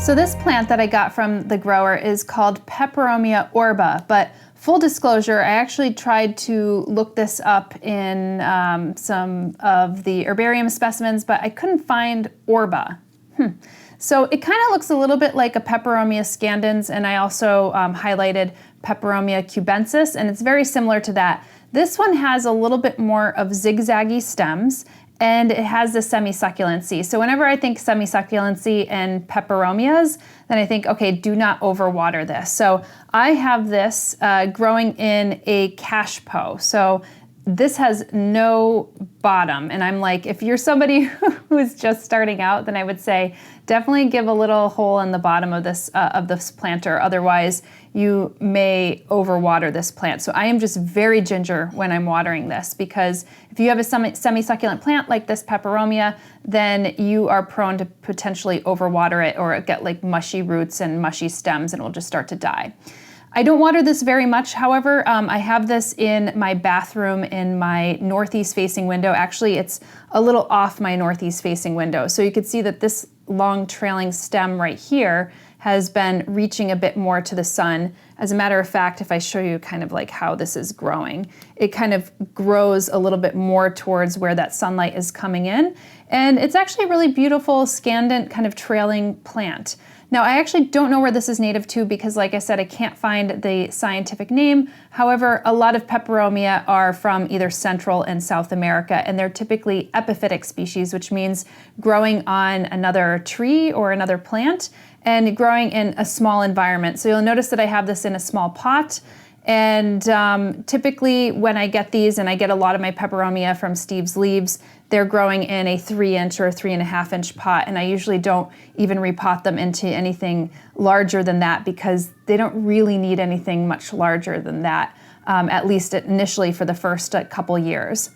So this plant that I got from the grower is called Peperomia orba, but full disclosure, I actually tried to look this up in some of the herbarium specimens, but I couldn't find orba. So it kind of looks a little bit like a Peperomia scandens, and I also highlighted Peperomia cubensis, and it's very similar to that. This one has a little bit more of zigzaggy stems, and it has the semi-succulency. So whenever I think semi-succulency and peperomias, then I think, okay, do not overwater this. So I have this growing in a cashpo. So this has no bottom, and I'm like, if you're somebody who is just starting out, then I would say definitely give a little hole in the bottom of this planter, otherwise you may overwater this plant. So I am just very ginger when I'm watering this, because if you have a semi-succulent plant like this Peperomia, then you are prone to potentially overwater it or get like mushy roots and mushy stems, and it will just start to die. I don't water this very much, however. I have this in my bathroom in my northeast facing window. Actually, it's a little off my northeast facing window. So you can see that this long trailing stem right here has been reaching a bit more to the sun. As a matter of fact, if I show you kind of like how this is growing, it kind of grows a little bit more towards where that sunlight is coming in. And it's actually a really beautiful scandent kind of trailing plant. Now, I actually don't know where this is native to because, like I said, I can't find the scientific name. However, a lot of Peperomia are from either Central and South America, and they're typically epiphytic species, which means growing on another tree or another plant and growing in a small environment. So you'll notice that I have this in a small pot. And typically when I get these, and I get a lot of my Peperomia from Steve's Leaves, they're growing in a 3-inch or 3.5-inch pot, and I usually don't even repot them into anything larger than that because they don't really need anything much larger than that, at least initially for the first couple years.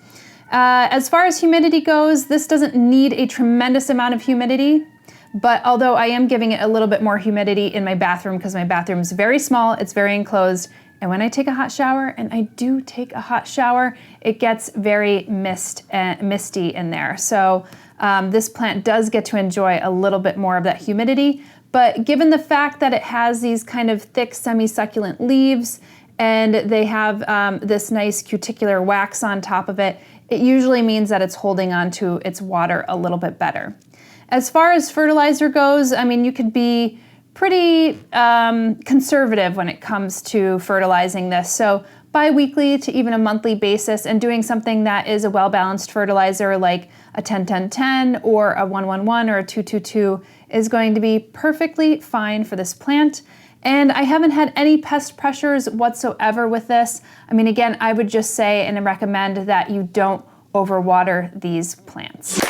As far as humidity goes, this doesn't need a tremendous amount of humidity. But although I am giving it a little bit more humidity in my bathroom because my bathroom is very small, it's very enclosed, and when I take a hot shower, and I do take a hot shower, it gets very misty in there. So this plant does get to enjoy a little bit more of that humidity, but given the fact that it has these kind of thick semi-succulent leaves and they have this nice cuticular wax on top of it, it usually means that it's holding on to its water a little bit better. As far as fertilizer goes, I mean, you could be pretty conservative when it comes to fertilizing this. So bi-weekly to even a monthly basis, and doing something that is a well-balanced fertilizer like a 10-10-10 or a 1-1-1 or a 2-2-2 is going to be perfectly fine for this plant. And I haven't had any pest pressures whatsoever with this. I mean, again, I would just say and recommend that you don't overwater these plants.